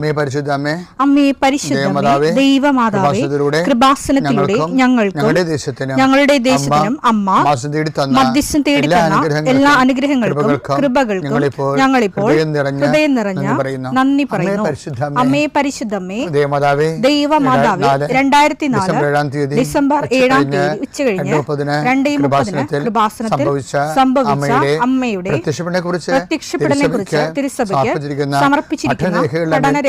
അമ്മേ പരിശുദ്ധമേ, ദൈവമാതാവേ, കൃപാസനത്തിലൂടെ ഞങ്ങൾക്കും ഞങ്ങളുടെ ദേശത്തിനും അമ്മ മധ്യസ്ഥം തേടി തന്ന എല്ലാ അനുഗ്രഹങ്ങൾക്കും കൃപകൾക്കും ഞങ്ങളിപ്പോൾ ഹൃദയം നിറഞ്ഞ നന്ദി പറയുന്നു. അമ്മേ പരിശുദ്ധമേ, ദൈവമാതാവേ, 2004 ഡിസംബർ 7 ഉച്ചകഴിഞ്ഞ് 2:30 കൃപാസനത്തിൽ സംഭവിച്ച അമ്മയുടെ പ്രത്യക്ഷപ്പെടലിനെ കുറിച്ച് തിരുസഭയ്ക്ക് സമർപ്പിച്ചിരിക്കുന്ന പഠനരേഖകളുടെ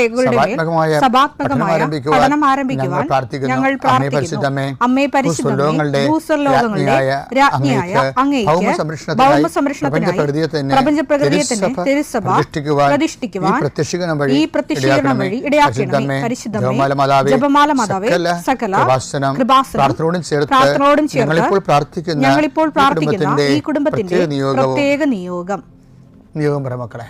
സഭാത്മകമായ പഠനം ആരംഭിക്കുവാൻ ഞങ്ങൾ പ്രാർത്ഥിക്കുന്നു. അമ്മേ പരിശുദ്ധമേ, ഭൂസ്വർലോകങ്ങളുടെ രാജ്ഞിയായ അങ്ങേയ്ക്ക് ഭൗമസംരക്ഷണത്തിനായി പ്രപഞ്ചപ്രകൃതിയെ തന്നെ തിരുസഭ പ്രതിഷ്ഠിക്കുവാൻ ഈ പ്രത്യക്ഷീകരണം വഴി ഇടയാക്കണമേ. പരിശുദ്ധമേ, ജപമാല മാതാവേ, സകല കൃപാസനം പ്രാർത്ഥനയോടും ചേർത്ത് ഞങ്ങളിപ്പോൾ പ്രാർത്ഥിക്കുന്ന ഈ കുടുംബത്തിന്റെ പ്രത്യേക നിയോഗം മക്കളെ.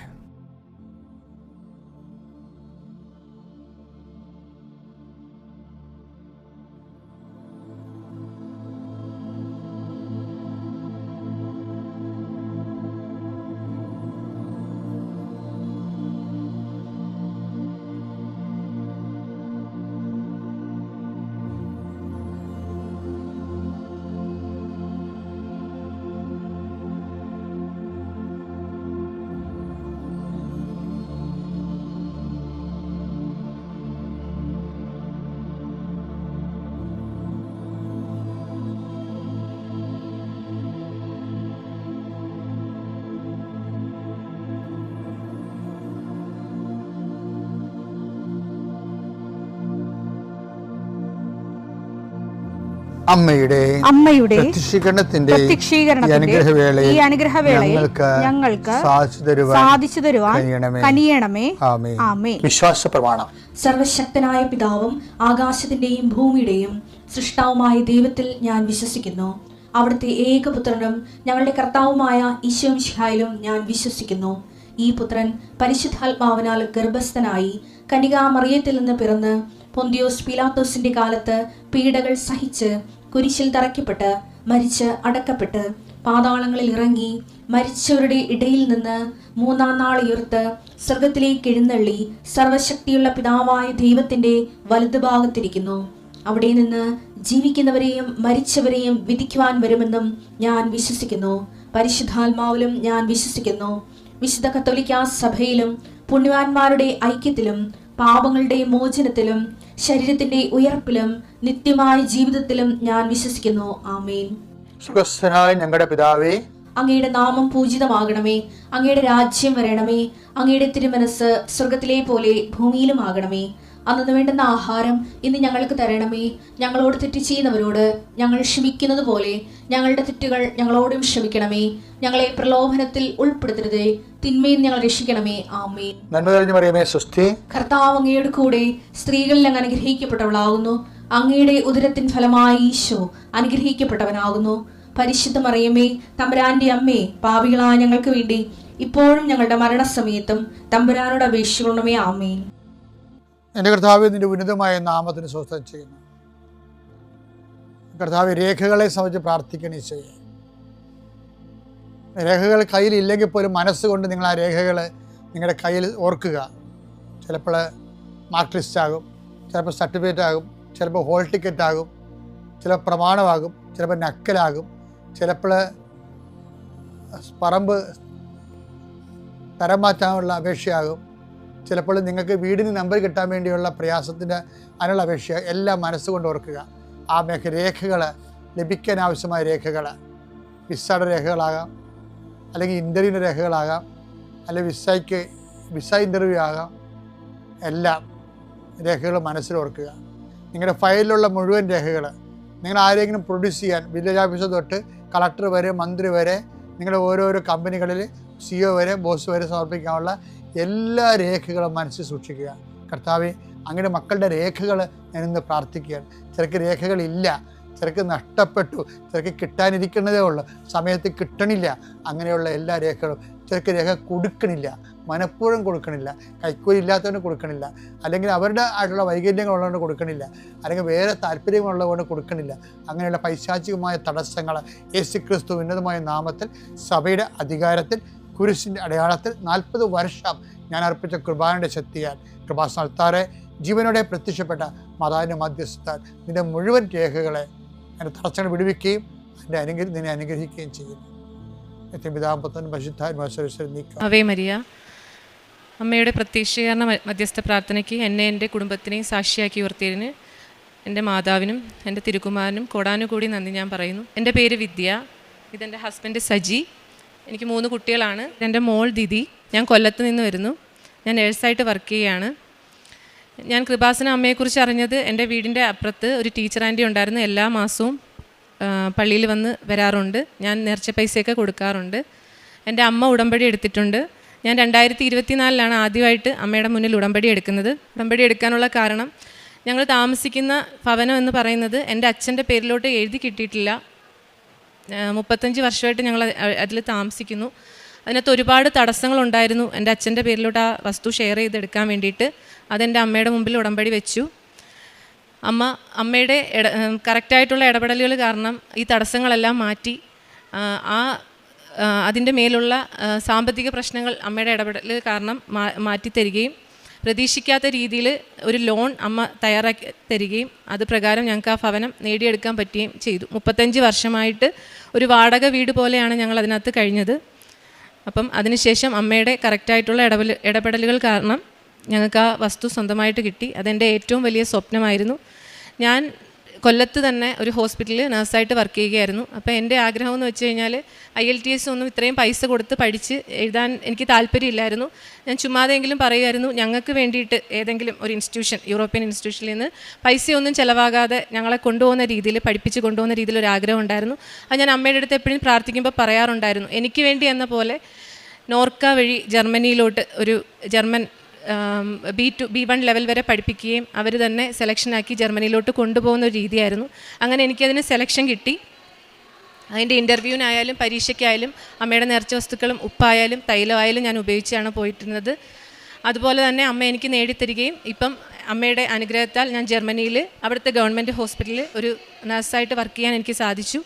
അമ്മയുടെ പ്രത്യക്ഷീകരണത്തിന്റെ ഈ അനുഗ്രഹവേളയിൽ ഞങ്ങൾക്ക് സാധിച്ചു തരുവാൻ കനിയണമേ. ആമേൻ. വിശ്വാസ പ്രമാണം. സർവശക്തനായ പിതാവും ആകാശത്തിന്റെയും ഭൂമിയുടെയും സൃഷ്ടാവുമായ ദൈവത്തിൽ ഞാൻ വിശ്വസിക്കുന്നു. അവിടുത്തെ ഏകപുത്രനും ഞങ്ങളുടെ കർത്താവുമായ ഈശോ മിശിഹായിലും ഞാൻ വിശ്വസിക്കുന്നു. ഈ പുത്രൻ പരിശുദ്ധാത്മാവിനാൽ ഗർഭസ്ഥനായി കന്യകാമറിയത്തിൽ നിന്ന് പിറന്ന് പൊന്തിയോസ് പീലാത്തോസിന്റെ കാലത്ത് പീഡകൾ സഹിച്ച് കുരിശിൽ തറയ്ക്കപ്പെട്ട് മരിച്ച് അടക്കപ്പെട്ട് പാതാളങ്ങളിൽ ഇറങ്ങി മരിച്ചവരുടെ ഇടയിൽ നിന്ന് 3-ാം നാൾ ഉയർത്ത് സ്വർഗത്തിലേക്ക് എഴുന്നള്ളി സർവശക്തിയുള്ള പിതാവായ ദൈവത്തിന്റെ വലതുഭാഗത്തിരിക്കുന്നു. അവിടെ നിന്ന് ജീവിക്കുന്നവരെയും മരിച്ചവരെയും വിധിക്കുവാൻ വരുമെന്നും ഞാൻ വിശ്വസിക്കുന്നു. പരിശുദ്ധാത്മാവിലും ഞാൻ വിശ്വസിക്കുന്നു. വിശുദ്ധ കത്തോലിക്കാ സഭയിലും പുണ്യവാന്മാരുടെ ഐക്യത്തിലും പാപങ്ങളുടെ മോചനത്തിലും ശരീരത്തിന്റെ ഉയർപ്പിലും നിത്യമായ ജീവിതത്തിലും ഞാൻ വിശ്വസിക്കുന്നു. ആമേൻ. ഞങ്ങളുടെ പിതാവേ, അങ്ങയുടെ നാമം പൂജിതമാകണമേ. അങ്ങയുടെ രാജ്യം വരണമേ. അങ്ങയുടെ തിരുമനസ് സ്വർഗത്തിലെ പോലെ ഭൂമിയിലും ആകണമേ. അന്നു വേണ്ടുന്ന ആഹാരം ഇന്ന് ഞങ്ങൾക്ക് തരണമേ. ഞങ്ങളോട് തെറ്റ് ചെയ്യുന്നവരോട് ഞങ്ങൾ ക്ഷമിക്കുന്നത് പോലെ ഞങ്ങളുടെ തെറ്റുകൾ ഞങ്ങളോടും ക്ഷമിക്കണമേ. ഞങ്ങളെ പ്രലോഭനത്തിൽ ഉൾപ്പെടുത്തരുതേ, തിന്മയിൽ ഞങ്ങൾ രക്ഷിക്കണമേ. ആമേൻ. കർത്താവ് അങ്ങയുടെ കൂടെ സ്ത്രീകളിൽ അങ്ങ് അനുഗ്രഹിക്കപ്പെട്ടവളാകുന്നു. അങ്ങയുടെ ഉദരത്തിൻ ഫലമായി ഈശോ അനുഗ്രഹിക്കപ്പെട്ടവനാകുന്നു. പരിശുദ്ധ മറിയമേ, തമ്പുരാന്റെ അമ്മേ, പാപികളായ ഞങ്ങൾക്ക് വേണ്ടി ഇപ്പോഴും ഞങ്ങളുടെ മരണസമയത്തും തമ്പുരാനോട് അപേക്ഷിക്കണമേ. ആമേൻ. എൻ്റെ കർത്താവ്, നിന്റെ ഉന്നതമായ നാമത്തിന് സ്വസ്ഥം ചെയ്യുന്നു. കർത്താവ്, രേഖകളെ സംബന്ധിച്ച് പ്രാർത്ഥിക്കണേ ചെയ്യേ. രേഖകൾ കയ്യിലില്ലെങ്കിൽ പോലും മനസ്സുകൊണ്ട് നിങ്ങൾ ആ രേഖകൾ നിങ്ങളുടെ കയ്യിൽ ഓർക്കുക. ചിലപ്പോൾ മാർക്ക് ലിസ്റ്റ് ആകും, ചിലപ്പോൾ സർട്ടിഫിക്കറ്റ് ആകും, ചിലപ്പോൾ ഹോൾ ടിക്കറ്റ് ആകും, ചിലപ്പോൾ പ്രമാണമാകും, ചിലപ്പോൾ നക്കലാകും, ചിലപ്പോൾ പറമ്പ് തരം മാറ്റാനുള്ള അപേക്ഷയാകും, ചിലപ്പോൾ നിങ്ങൾക്ക് വീടിന് നമ്പർ കിട്ടാൻ വേണ്ടിയുള്ള പ്രയാസത്തിൻ്റെ അതിനുള്ള അപേക്ഷ. എല്ലാം മനസ്സുകൊണ്ട് ഓർക്കുക. ആ രേഖകൾ ലഭിക്കാൻ ആവശ്യമായ രേഖകൾ വിസയുടെ രേഖകളാകാം, അല്ലെങ്കിൽ ഇൻ്റർവ്യൂവിൻ്റെ രേഖകളാകാം, അല്ലെങ്കിൽ വിസ ഇൻ്റർവ്യൂ ആകാം. എല്ലാം രേഖകൾ മനസ്സിൽ ഓർക്കുക. നിങ്ങളുടെ ഫയലിലുള്ള മുഴുവൻ രേഖകൾ നിങ്ങൾ ആരെങ്കിലും പ്രൊഡ്യൂസ് ചെയ്യാൻ വില്ലേജ് ഓഫീസർ തൊട്ട് കളക്ടർ വരെ മന്ത്രി വരെ നിങ്ങളുടെ ഓരോരോ കമ്പനികളിൽ CEO വരെ ബോസ് വരെ സമർപ്പിക്കാനുള്ള എല്ലാ രേഖകളും മനസ്സിൽ സൂക്ഷിക്കുക. കർത്താവേ, അങ്ങനെ മക്കളുടെ രേഖകൾ ഞാനിന്ന് പ്രാർത്ഥിക്കുകയാണ്. ചിലർക്ക് രേഖകളില്ല, ചിലർക്ക് നഷ്ടപ്പെട്ടു, ചിലർക്ക് കിട്ടാനിരിക്കുന്നതേ ഉള്ളൂ, സമയത്ത് കിട്ടണില്ല. അങ്ങനെയുള്ള എല്ലാ രേഖകളും ചിലർക്ക് രേഖ കൊടുക്കണില്ല, മനഃപൂർവ്വം കൊടുക്കണില്ല, കൈക്കൂലി ഇല്ലാത്തവന് കൊടുക്കണില്ല, അല്ലെങ്കിൽ അവരുടെ ആയിട്ടുള്ള വൈകല്യങ്ങളുള്ളതുകൊണ്ട് കൊടുക്കണില്ല, അല്ലെങ്കിൽ വേറെ താല്പര്യങ്ങളുള്ളതുകൊണ്ട് കൊടുക്കണില്ല. അങ്ങനെയുള്ള പൈശാചികമായ തടസ്സങ്ങൾ യേശുക്രിസ്തു ഉന്നതമായ നാമത്തിൽ സഭയുടെ അധികാരത്തിൽ കുരിശിൻ്റെ അടയാളത്തിൽ 40 വർഷം ഞാൻ അർപ്പിച്ച കുർബാനയുടെ ശക്തിയാൽ കൃപാസനത്താറെ ജീവനോടെ പ്രത്യക്ഷപ്പെട്ട മാതാവിൻ്റെ മധ്യസ്ഥത്താൽ നിന്റെ മുഴുവൻ രേഖകളെ എൻ്റെ തടസ്സങ്ങൾ വിടുവിക്കുകയും നിന്നെ അനുഗ്രഹിക്കുകയും ചെയ്യുന്നു. അവേ മരിയ, അമ്മയുടെ പ്രത്യക്ഷീകരണ മധ്യസ്ഥ പ്രാർത്ഥനയ്ക്ക് എന്നെ എൻ്റെ കുടുംബത്തിനെയും സാക്ഷിയാക്കി ഉയർത്തിയതിന് എൻ്റെ മാതാവിനും എൻ്റെ തിരുക്കുമാരനും കോടാനുകൂടി നന്ദി ഞാൻ പറയുന്നു. എൻ്റെ പേര് വിദ്യ, ഇതെൻ്റെ ഹസ്ബൻഡ് സജി, എനിക്ക് 3 കുട്ടികളാണ്. എൻ്റെ മോൾ ദിതി, ഞാൻ കൊല്ലത്ത് നിന്ന് വരുന്നു, ഞാൻ നേഴ്സായിട്ട് വർക്ക് ചെയ്യുകയാണ്. ഞാൻ കൃപാസന അമ്മയെക്കുറിച്ച് അറിഞ്ഞത് എൻ്റെ വീടിൻ്റെ അപ്പുറത്ത് ഒരു ടീച്ചർ ആൻറ്റി ഉണ്ടായിരുന്നു. എല്ലാ മാസവും പള്ളിയിൽ വന്ന് വരാറുണ്ട്. ഞാൻ നേർച്ച പൈസയൊക്കെ കൊടുക്കാറുണ്ട്. എൻ്റെ അമ്മ ഉടമ്പടി എടുത്തിട്ടുണ്ട്. ഞാൻ 2024 ആദ്യമായിട്ട് അമ്മയുടെ മുന്നിൽ ഉടമ്പടി എടുക്കുന്നത്. ഉടമ്പടി എടുക്കാനുള്ള കാരണം, ഞങ്ങൾ താമസിക്കുന്ന ഭവനം എന്ന് പറയുന്നത് എൻ്റെ അച്ഛൻ്റെ പേരിലോട്ട് എഴുതി കിട്ടിയിട്ടില്ല. 35 വർഷമായിട്ട് ഞങ്ങൾ അതിൽ താമസിക്കുന്നു. അതിനകത്ത് ഒരുപാട് തടസ്സങ്ങളുണ്ടായിരുന്നു എൻ്റെ അച്ഛൻ്റെ പേരിലോട്ട് ആ വസ്തു ഷെയർ ചെയ്തെടുക്കാൻ വേണ്ടിയിട്ട്. അതെൻ്റെ അമ്മയുടെ മുമ്പിൽ ഉടമ്പടി വെച്ചു. അമ്മയുടെ കറക്റ്റായിട്ടുള്ള ഇടപെടലുകൾ കാരണം ഈ തടസ്സങ്ങളെല്ലാം മാറ്റി. അതിൻ്റെ മേലുള്ള സാമ്പത്തിക പ്രശ്നങ്ങൾ അമ്മയുടെ ഇടപെടൽ കാരണം മാറ്റിത്തരികയും പ്രതീക്ഷിക്കാത്ത രീതിയിൽ ഒരു ലോൺ അമ്മ തയ്യാറാക്കി തരികയും അത് പ്രകാരം ഞങ്ങൾക്ക് ആ ഭവനം നേടിയെടുക്കാൻ പറ്റുകയും ചെയ്തു. 35 വർഷമായിട്ട് ഒരു വാടക വീട് പോലെയാണ് ഞങ്ങൾ അതിനകത്ത് കഴിഞ്ഞത്. അപ്പം അതിനുശേഷം അമ്മയുടെ കറക്റ്റായിട്ടുള്ള ഇടപെടലുകൾ കാരണം ഞങ്ങൾക്ക് ആ വസ്തു സ്വന്തമായിട്ട് കിട്ടി. അതെൻ്റെ ഏറ്റവും വലിയ സ്വപ്നമായിരുന്നു. ഞാൻ കൊല്ലത്ത് തന്നെ ഒരു ഹോസ്പിറ്റലിൽ നഴ്സായിട്ട് വർക്ക് ചെയ്യുകയായിരുന്നു. അപ്പോൾ എൻ്റെ ആഗ്രഹം എന്ന് വെച്ച് കഴിഞ്ഞാൽ IELTS ഒന്നും ഇത്രയും പൈസ കൊടുത്ത് പഠിച്ച് എഴുതാൻ എനിക്ക് താല്പര്യമില്ലായിരുന്നു. ഞാൻ ചുമ്മാതെങ്കിലും പറയുമായിരുന്നു, ഞങ്ങൾക്ക് വേണ്ടിയിട്ട് ഏതെങ്കിലും ഒരു ഇൻസ്റ്റിറ്റ്യൂഷൻ, യൂറോപ്യൻ ഇൻസ്റ്റിറ്റ്യൂഷനിൽ നിന്ന് പൈസയൊന്നും ചിലവാകാതെ ഞങ്ങളെ കൊണ്ടുപോകുന്ന രീതിയിൽ, പഠിപ്പിച്ച് കൊണ്ടുപോകുന്ന രീതിയിൽ ഒരു ആഗ്രഹം ഉണ്ടായിരുന്നു. അത് ഞാൻ അമ്മയുടെ അടുത്ത് എപ്പോഴും പ്രാർത്ഥിക്കുമ്പോൾ പറയാറുണ്ടായിരുന്നു. എനിക്ക് വേണ്ടി എന്ന പോലെ നോർക്ക വഴി ജർമ്മനിയിലോട്ട് ഒരു ജർമ്മൻ B1 ലെവൽ വരെ പഠിപ്പിക്കുകയും അവർ തന്നെ സെലക്ഷനാക്കി ജർമ്മനിയിലോട്ട് കൊണ്ടുപോകുന്ന ഒരു രീതിയായിരുന്നു. അങ്ങനെ എനിക്കതിന് സെലക്ഷൻ കിട്ടി. അതിൻ്റെ ഇൻ്റർവ്യൂവിനായാലും പരീക്ഷയ്ക്കായാലും അമ്മയുടെ നേർച്ച വസ്തുക്കളും ഉപ്പായാലും തൈലമായാലും ഞാൻ ഉപയോഗിച്ചാണ് പോയിരുന്നത്. അതുപോലെ തന്നെ അമ്മ എനിക്ക് നേടിത്തരികയും ഇപ്പം അമ്മയുടെ അനുഗ്രഹത്താൽ ഞാൻ ജർമ്മനിയിൽ അവിടുത്തെ ഗവൺമെൻറ് ഹോസ്പിറ്റലിൽ ഒരു നഴ്സായിട്ട് വർക്ക് ചെയ്യാൻ എനിക്ക് സാധിച്ചു.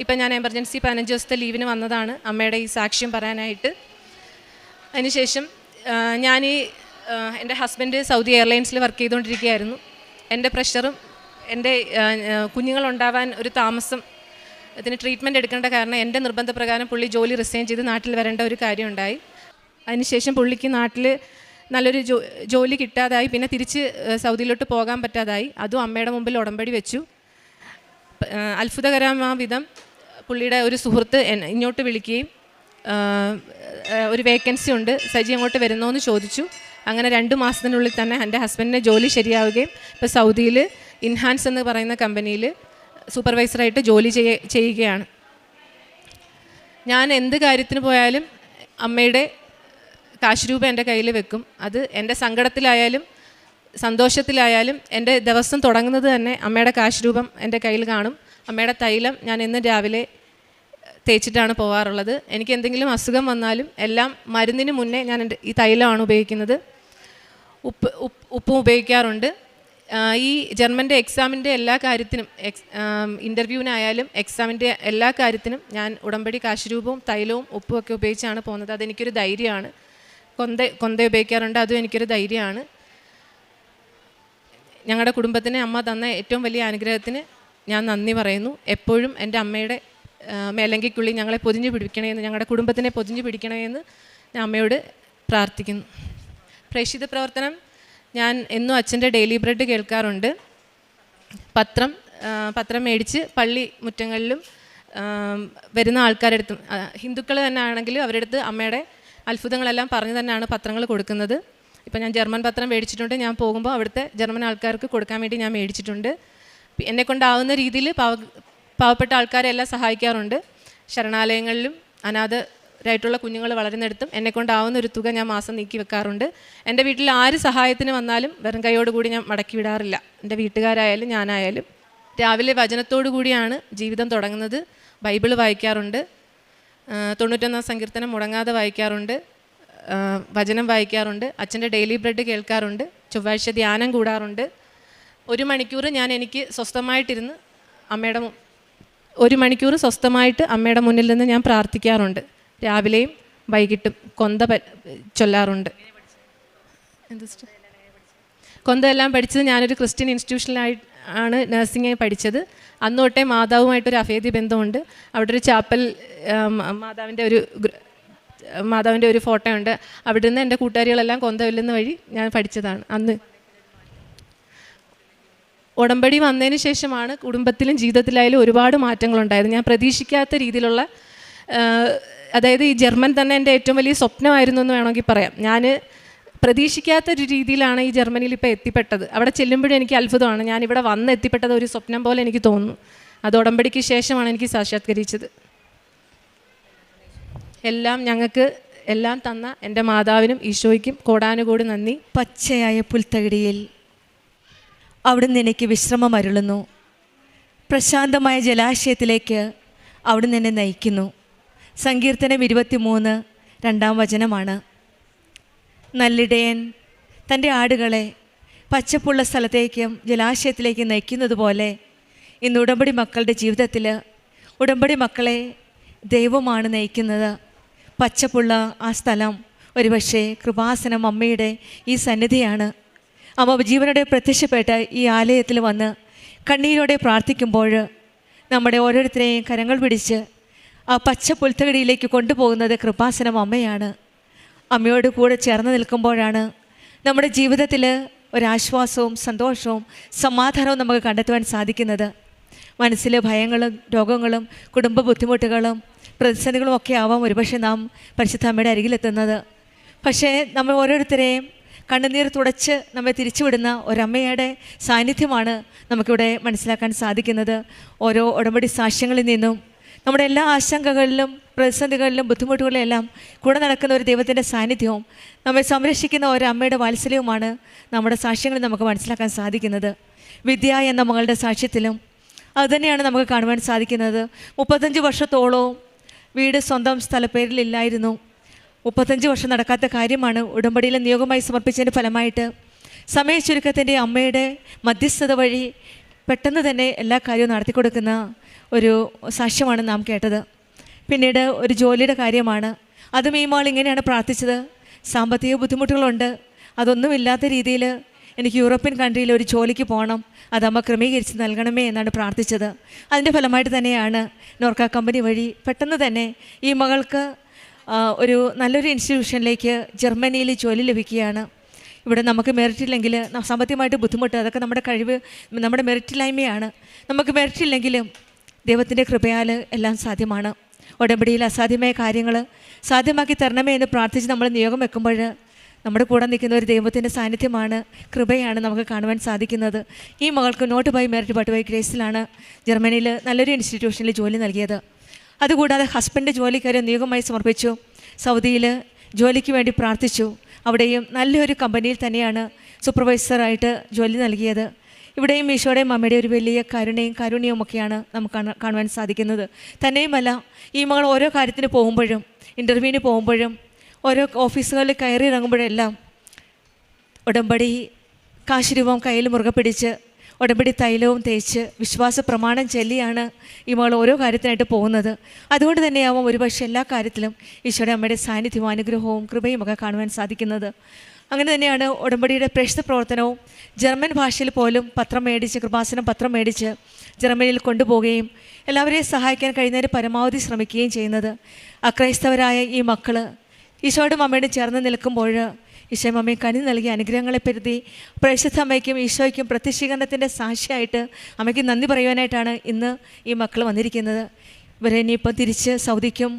ഇപ്പം ഞാൻ എമർജൻസി 15 ദിവസത്തെ ലീവിന് വന്നതാണ് അമ്മയുടെ ഈ സാക്ഷ്യം പറയാനായിട്ട്. അതിനുശേഷം എൻ്റെ ഹസ്ബൻഡ് സൗദി എയർലൈൻസിൽ വർക്ക് ചെയ്തുകൊണ്ടിരിക്കുകയായിരുന്നു. എൻ്റെ പ്രഷറും എൻ്റെ കുഞ്ഞുങ്ങളുണ്ടാവാൻ ഒരു താമസം, ഇതിന് ട്രീറ്റ്മെൻറ്റ് എടുക്കേണ്ട കാരണം എൻ്റെ നിർബന്ധപ്രകാരം പുള്ളി ജോലി റിസൈൻ ചെയ്ത് നാട്ടിൽ വരേണ്ട ഒരു കാര്യമുണ്ടായി. അതിനുശേഷം പുള്ളിക്ക് നാട്ടിൽ നല്ലൊരു ജോലി കിട്ടാതായി. പിന്നെ തിരിച്ച് സൗദിയിലോട്ട് പോകാൻ പറ്റാതായി. അതും അമ്മയുടെ മുമ്പിൽ ഉടമ്പടി വെച്ചു. അത്ഭുതകരമായ വിധം പുള്ളിയുടെ ഒരു സുഹൃത്ത് ഇങ്ങോട്ട് വിളിക്കുകയും ഒരു വേക്കൻസി ഉണ്ട്, സജി അങ്ങോട്ട് വരുന്നോ എന്ന് ചോദിച്ചു. അങ്ങനെ 2 മാസത്തിനുള്ളിൽ തന്നെ എൻ്റെ ഹസ്ബൻഡിന് ജോലി ശരിയാവുകയും ഇപ്പോൾ സൗദിയിൽ ഇൻഹാൻസ് എന്ന് പറയുന്ന കമ്പനിയിൽ സൂപ്പർവൈസറായിട്ട് ജോലി ചെയ്യുകയാണ്. ഞാൻ എന്ത് കാര്യത്തിന് പോയാലും അമ്മയുടെ കാശ് രൂപ എൻ്റെ കയ്യിൽ വെക്കും. അത് എൻ്റെ സങ്കടത്തിലായാലും സന്തോഷത്തിലായാലും എൻ്റെ ദിവസം തുടങ്ങുന്നത് തന്നെ അമ്മയുടെ കാശ് രൂപം എൻ്റെ കയ്യിൽ കാണും. അമ്മയുടെ തൈലം ഞാൻ എന്നും രാവിലെ തേച്ചിട്ടാണ് പോകാറുള്ളത്. എനിക്ക് എന്തെങ്കിലും അസുഖം വന്നാലും എല്ലാം മരുന്നിന് മുന്നേ ഞാൻ ഈ തൈലമാണ് ഉപയോഗിക്കുന്നത്. ഉപ്പും ഉപയോഗിക്കാറുണ്ട്. ഈ ജർമ്മൻ്റെ എക്സാമിൻ്റെ എല്ലാ കാര്യത്തിനും, ഇൻ്റർവ്യൂവിനായാലും എക്സാമിൻ്റെ എല്ലാ കാര്യത്തിനും ഞാൻ ഉടമ്പടി കാശുരൂപവും തൈലവും ഉപ്പും ഒക്കെ ഉപയോഗിച്ചാണ് പോകുന്നത്. അതെനിക്കൊരു ധൈര്യമാണ്. കൊന്ത ഉപയോഗിക്കാറുണ്ട്, അതും എനിക്കൊരു ധൈര്യമാണ്. ഞങ്ങളുടെ കുടുംബത്തിന് അമ്മ തന്ന ഏറ്റവും വലിയ അനുഗ്രഹത്തിന് ഞാൻ നന്ദി പറയുന്നു. എപ്പോഴും എൻ്റെ അമ്മയുടെ മേലങ്കിക്കുള്ളിൽ ഞങ്ങളെ പൊതിഞ്ഞു പിടിക്കണമെന്ന്, ഞങ്ങളുടെ കുടുംബത്തിനെ പൊതിഞ്ഞു പിടിക്കണമെന്ന് ഞാൻ അമ്മയോട് പ്രാർത്ഥിക്കുന്നു. പ്രേക്ഷിത പ്രവർത്തനം ഞാൻ എന്നും അച്ഛൻ്റെ ഡെയിലി ബ്രെഡ് കേൾക്കാറുണ്ട്. പത്രം മേടിച്ച് പള്ളി മുറ്റങ്ങളിലും വരുന്ന ആൾക്കാരുടെ അടുത്തും, ഹിന്ദുക്കൾ തന്നെ ആണെങ്കിലും അവരുടെ അടുത്ത് അമ്മയുടെ അത്ഭുതങ്ങളെല്ലാം പറഞ്ഞു തന്നെയാണ് പത്രങ്ങൾ കൊടുക്കുന്നത്. ഇപ്പം ഞാൻ ജർമ്മൻ പത്രം മേടിച്ചിട്ടുണ്ട്. ഞാൻ പോകുമ്പോൾ അവിടുത്തെ ജർമ്മൻ ആൾക്കാർക്ക് കൊടുക്കാൻ വേണ്ടി ഞാൻ മേടിച്ചിട്ടുണ്ട്. എന്നെക്കൊണ്ടാവുന്ന രീതിയിൽ പാവപ്പെട്ട ആൾക്കാരെല്ലാം സഹായിക്കാറുണ്ട്. ശരണാലയങ്ങളിലും അനാഥരായിട്ടുള്ള കുഞ്ഞുങ്ങൾ വളരുന്നിടത്തും എന്നെക്കൊണ്ടാവുന്ന ഒരു തുക ഞാൻ മാസം നീക്കി വെക്കാറുണ്ട്. എൻ്റെ വീട്ടിൽ ആര് സഹായത്തിന് വന്നാലും വെറും കൈയോടുകൂടി ഞാൻ മടക്കി വിടാറില്ല. എൻ്റെ വീട്ടുകാരായാലും ഞാനായാലും. രാവിലെ വചനത്തോടു കൂടിയാണ് ജീവിതം തുടങ്ങുന്നത്. ബൈബിൾ വായിക്കാറുണ്ട്. 91 സങ്കീർത്തനം മുടങ്ങാതെ വായിക്കാറുണ്ട്. വചനം വായിക്കാറുണ്ട്. അച്ഛൻ്റെ ഡെയിലി ബ്രെഡ് കേൾക്കാറുണ്ട്. ചൊവ്വാഴ്ച ധ്യാനം കൂടാറുണ്ട്. 1 മണിക്കൂർ ഞാൻ എനിക്ക് സ്വസ്ഥമായിട്ടിരുന്ന് 1 മണിക്കൂർ സ്വസ്ഥമായിട്ട് അമ്മയുടെ മുന്നിൽ നിന്ന് ഞാൻ പ്രാർത്ഥിക്കാറുണ്ട്. രാവിലെയും വൈകിട്ടും കൊന്ത ചൊല്ലാറുണ്ട്. കൊന്തയെല്ലാം പഠിച്ചത് ഞാനൊരു ക്രിസ്ത്യൻ ഇൻസ്റ്റിറ്റ്യൂഷനിലായി ആണ് നഴ്സിംഗ് പഠിച്ചത്. അന്ന് തൊട്ടേ മാതാവുമായിട്ടൊരു അഭേദ്യ ബന്ധമുണ്ട്. അവിടെ ഒരു ചാപ്പൽ മാതാവിൻ്റെ ഒരു ഫോട്ടോ ഉണ്ട്. അവിടെ നിന്ന് എൻ്റെ കൂട്ടുകാരികളെല്ലാം കൊന്തവല്ലുന്ന വഴി ഞാൻ പഠിച്ചതാണ്. അന്ന് ഉടമ്പടി വന്നതിന് ശേഷമാണ് കുടുംബത്തിലും ജീവിതത്തിലായാലും ഒരുപാട് മാറ്റങ്ങളുണ്ടായത്. ഞാൻ പ്രതീക്ഷിക്കാത്ത രീതിയിലുള്ള, അതായത് ഈ ജർമ്മൻ തന്നെ എൻ്റെ ഏറ്റവും വലിയ സ്വപ്നമായിരുന്നു എന്ന് വേണമെങ്കിൽ പറയാം. ഞാൻ പ്രതീക്ഷിക്കാത്ത ഒരു രീതിയിലാണ് ഈ ജർമ്മനിയിൽ ഇപ്പോൾ എത്തിപ്പെട്ടത്. അവിടെ ചെല്ലുമ്പോഴും എനിക്ക് അത്ഭുതമാണ്. ഞാനിവിടെ വന്ന് എത്തിപ്പെട്ടത് ഒരു സ്വപ്നം പോലെ എനിക്ക് തോന്നുന്നു. അത് ഉടമ്പടിക്ക് ശേഷമാണ് എനിക്ക് സാക്ഷാത്കരിച്ചത്. എല്ലാം ഞങ്ങൾക്ക് എല്ലാം തന്ന എൻ്റെ മാതാവിനും ഈശോയ്ക്കും കോടാനുകോടി നന്ദി. പച്ചയായ പുൽത്തകിടിയിൽ അവിടുന്ന് എനിക്ക് വിശ്രമം അരുളുന്നു. പ്രശാന്തമായ ജലാശയത്തിലേക്ക് അവിടുന്ന് എന്നെ നയിക്കുന്നു. സങ്കീർത്തനം 23 2-ാം വചനമാണ്. നല്ലിടയൻ തൻ്റെ ആടുകളെ പച്ചപ്പുള്ള സ്ഥലത്തേക്കും ജലാശയത്തിലേക്കും നയിക്കുന്നത് പോലെ ഇന്ന് ഉടമ്പടി മക്കളുടെ ജീവിതത്തിൽ ഉടമ്പടി മക്കളെ ദൈവമാണ് നയിക്കുന്നത്. പച്ചപ്പുള്ള ആ സ്ഥലം ഒരുപക്ഷെ കൃപാസനം അമ്മയുടെ ഈ സന്നിധിയാണ്. അമ്മ ജീവനോടെ പ്രത്യക്ഷപ്പെട്ട് ഈ ആലയത്തിൽ വന്ന് കണ്ണീരോടെ പ്രാർത്ഥിക്കുമ്പോൾ നമ്മുടെ ഓരോരുത്തരെയും കരങ്ങൾ പിടിച്ച് ആ പച്ച പുൽത്തകിടിയിലേക്ക് കൊണ്ടുപോകുന്നത് കൃപാസനം അമ്മയാണ്. അമ്മയോട് കൂടെ ചേർന്ന് നിൽക്കുമ്പോഴാണ് നമ്മുടെ ജീവിതത്തിൽ ഒരാശ്വാസവും സന്തോഷവും സമാധാനവും നമുക്ക് കണ്ടെത്തുവാൻ സാധിക്കുന്നത്. മനസ്സിലെ ഭയങ്ങളും രോഗങ്ങളും കുടുംബ ബുദ്ധിമുട്ടുകളും പ്രതിസന്ധികളും ഒക്കെ ആവാം ഒരുപക്ഷെ നാം പരിശുദ്ധ അമ്മയുടെ അരികിലെത്തുന്നത്. പക്ഷേ നമ്മൾ ഓരോരുത്തരെയും കണ്ണുനീർ തുടച്ച് നമ്മെ തിരിച്ചുവിടുന്ന ഒരമ്മയുടെ സാന്നിധ്യമാണ് നമുക്കിവിടെ മനസ്സിലാക്കാൻ സാധിക്കുന്നത്. ഓരോ ഉടമ്പടി സാക്ഷ്യങ്ങളിൽ നിന്നും നമ്മുടെ എല്ലാ ആശങ്കകളിലും പ്രതിസന്ധികളിലും ബുദ്ധിമുട്ടുകളിലും എല്ലാം കൂടെ നടക്കുന്ന ഒരു ദൈവത്തിൻ്റെ സാന്നിധ്യവും നമ്മെ സംരക്ഷിക്കുന്ന ഒരു അമ്മയുടെ വാത്സല്യവുമാണ് നമ്മുടെ സാക്ഷ്യങ്ങളിൽ നമുക്ക് മനസ്സിലാക്കാൻ സാധിക്കുന്നത്. വിദ്യ എന്ന മകളുടെ സാക്ഷ്യത്തിലും അതുതന്നെയാണ് നമുക്ക് കാണുവാൻ സാധിക്കുന്നത്. 35 വർഷത്തോളവും വീട് സ്വന്തം സ്ഥലപ്പേരിലില്ലായിരുന്നു. 35 വർഷം നടക്കാത്ത കാര്യമാണ് ഉടമ്പടിയിലെ നിയോഗമായി സമർപ്പിച്ചതിൻ്റെ ഫലമായിട്ട് സമയ ചുരുക്കത്തിൻ്റെ അമ്മയുടെ മധ്യസ്ഥത വഴി പെട്ടെന്ന് തന്നെ എല്ലാ കാര്യവും നടത്തിക്കൊടുക്കുന്ന ഒരു സാക്ഷ്യമാണ് നാം കേട്ടത്. പിന്നീട് ഒരു ജോലിയുടെ കാര്യമാണ്. അതും ഈ മകൾ ഇങ്ങനെയാണ് പ്രാർത്ഥിച്ചത്. സാമ്പത്തിക ബുദ്ധിമുട്ടുകളുണ്ട്, അതൊന്നുമില്ലാത്ത രീതിയിൽ എനിക്ക് യൂറോപ്യൻ കൺട്രിയിൽ ഒരു ജോലിക്ക് പോകണം, അതമ്മ ക്രമീകരിച്ച് നൽകണമേ എന്നാണ് പ്രാർത്ഥിച്ചത്. അതിൻ്റെ ഫലമായിട്ട് തന്നെയാണ് നോർക്ക കമ്പനി വഴി പെട്ടെന്ന് തന്നെ ഈ മകൾക്ക് ഒരു നല്ലൊരു ഇൻസ്റ്റിറ്റ്യൂഷനിലേക്ക് ജർമ്മനിയിൽ ജോലി ലഭിക്കുകയാണ്. ഇവിടെ നമുക്ക് മെറിറ്റില്ലെങ്കിൽ സാമ്പത്തികമായിട്ട് ബുദ്ധിമുട്ട്, അതൊക്കെ നമ്മുടെ കഴിവ്, നമ്മുടെ മെറിറ്റില്ലായ്മയാണ്. നമുക്ക് മെറിറ്റില്ലെങ്കിലും ദൈവത്തിൻ്റെ കൃപയാൽ എല്ലാം സാധ്യമാണ്. ഉടമ്പടിയിൽ അസാധ്യമായ കാര്യങ്ങൾ സാധ്യമാക്കി തരണമേ എന്ന് പ്രാർത്ഥിച്ച് നമ്മൾ നിയോഗം വെക്കുമ്പോൾ നമ്മുടെ കൂടെ നിൽക്കുന്ന ഒരു ദൈവത്തിൻ്റെ സാന്നിധ്യമാണ്, കൃപയാണ് നമുക്ക് കാണുവാൻ സാധിക്കുന്നത്. ഈ മകൾക്ക് not by merit but by ഗ്രേസിലാണ് ജർമ്മനിയിൽ നല്ലൊരു ഇൻസ്റ്റിറ്റ്യൂഷനിൽ ജോലി നൽകിയത്. അതുകൂടാതെ ഹസ്ബൻഡ് ജോലിക്കാരെ നിയോഗമായി സമർപ്പിച്ചു. സൗദിയിൽ ജോലിക്ക് വേണ്ടി പ്രാർത്ഥിച്ചു. അവിടെയും നല്ലൊരു കമ്പനിയിൽ തന്നെയാണ് സൂപ്പർവൈസറായിട്ട് ജോലി നൽകിയത്. ഇവിടെയും ഈശോയുടെയും അമ്മയുടെ ഒരു വലിയ കാരുണ്യവും ഒക്കെയാണ് നമുക്ക് കാണുവാൻ സാധിക്കുന്നത്. തന്നെയുമല്ല, ഈ മകൾ ഓരോ കാര്യത്തിന് പോകുമ്പോഴും, ഇൻ്റർവ്യൂവിന് പോകുമ്പോഴും, ഓരോ ഓഫീസുകളിൽ കയറി ഇറങ്ങുമ്പോഴെല്ലാം ഉടമ്പടി കാശുരൂപം കയ്യിൽ മുറുകെ പിടിച്ച് ഉടമ്പടി തൈലവും തേച്ച് വിശ്വാസ പ്രമാണം ചൊല്ലിയാണ് ഈ മകൾ ഓരോ കാര്യത്തിനായിട്ട് പോകുന്നത്. അതുകൊണ്ട് തന്നെയാവും ഒരുപക്ഷെ എല്ലാ കാര്യത്തിലും ഈശോയുടെ അമ്മയുടെ സാന്നിധ്യവും അനുഗ്രഹവും കൃപയും ഒക്കെ കാണുവാൻ സാധിക്കുന്നത്. അങ്ങനെ തന്നെയാണ് ഉടമ്പടിയുടെ പ്രേക്ഷിത പ്രവർത്തനവും. ജർമ്മൻ ഭാഷയിൽ പോലും പത്രം മേടിച്ച്, കൃപാസനം പത്രം മേടിച്ച് ജർമ്മനിയിൽ കൊണ്ടുപോവുകയും എല്ലാവരെയും സഹായിക്കാൻ കഴിയുന്നതിന് പരമാവധി ശ്രമിക്കുകയും ചെയ്യുന്നത്. അക്രൈസ്തവരായ ഈ മക്കൾ ഈശോയുടെ അമ്മയോട് ചേർന്ന് നിൽക്കുമ്പോൾ ഈശോ അമ്മയെ കനി നൽകിയ അനുഗ്രഹങ്ങളെ പറ്റി പരിശുദ്ധ അമ്മയ്ക്കും ഈശോയ്ക്കും പ്രത്യക്ഷീകരണത്തിൻ്റെ സാക്ഷിയായിട്ട് അമ്മയ്ക്ക് നന്ദി പറയുവാനായിട്ടാണ് ഇന്ന് ഈ മക്കൾ വന്നിരിക്കുന്നത്. ഇവരെ ഇനിയിപ്പോൾ തിരിച്ച് സൗദിക്കും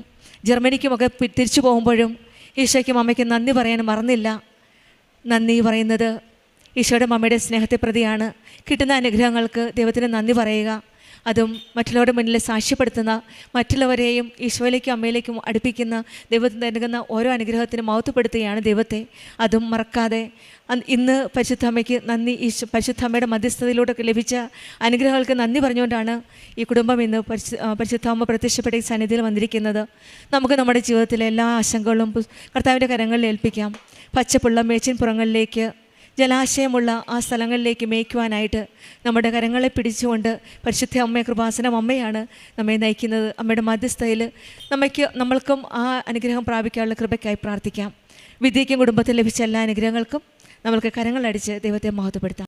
ജർമ്മനിക്കുമൊക്കെ തിരിച്ചു പോകുമ്പോഴും ഈശോയ്ക്കും അമ്മയ്ക്കും നന്ദി പറയാൻ മറന്നില്ല. നന്ദി പറയുന്നത് ഈശോയുടെ അമ്മയുടെ സ്നേഹത്തെ പ്രതിയാണ്. കിട്ടുന്ന അനുഗ്രഹങ്ങൾക്ക് ദൈവത്തിന് നന്ദി പറയുക, അതും മറ്റുള്ളവരുടെ മുന്നിൽ സാക്ഷ്യപ്പെടുത്തുന്ന, മറ്റുള്ളവരെയും ഈശോയിലേക്കും അമ്മയിലേക്കും അടുപ്പിക്കുന്ന, ദൈവത്തിന് നൽകുന്ന ഓരോ അനുഗ്രഹത്തിനും മഹത്വപ്പെടുത്തുകയാണ് ദൈവത്തെ. അതും മറക്കാതെ ഇന്ന് പരിശുദ്ധ അമ്മയ്ക്ക് നന്ദി, പരിശുദ്ധ അമ്മയുടെ മധ്യസ്ഥതയിലൂടെ ലഭിച്ച അനുഗ്രഹങ്ങൾക്ക് നന്ദി പറഞ്ഞുകൊണ്ടാണ് ഈ കുടുംബം ഇന്ന് പരിശുദ്ധ അമ്മ പ്രത്യക്ഷപ്പെട്ട ഈ സന്നിധിയിൽ വന്നിരിക്കുന്നത്. നമുക്ക് നമ്മുടെ ജീവിതത്തിലെ എല്ലാ ആശങ്കകളും കർത്താവിൻ്റെ കരങ്ങളിൽ ഏൽപ്പിക്കാം. പച്ചപ്പുള്ള മേച്ചിൻപുറങ്ങളിലേക്ക്, ജലാശയമുള്ള ആ സ്ഥലങ്ങളിലേക്ക് മേയ്ക്കുവാനായിട്ട് നമ്മുടെ കരങ്ങളെ പിടിച്ചുകൊണ്ട് പരിശുദ്ധ അമ്മയെ, കൃപാസനം അമ്മയാണ് നമ്മെ നയിക്കുന്നത്. അമ്മയുടെ മധ്യസ്ഥയിൽ നമ്മൾക്കും ആ അനുഗ്രഹം പ്രാപിക്കാനുള്ള കൃപയ്ക്കായി പ്രാർത്ഥിക്കാം. വിദ്യയ്ക്കും കുടുംബത്തിൽ ലഭിച്ച എല്ലാ അനുഗ്രഹങ്ങൾക്കും നമ്മൾക്ക് കരങ്ങളടിച്ച് ദൈവത്തെ മഹത്വപ്പെടുത്താം.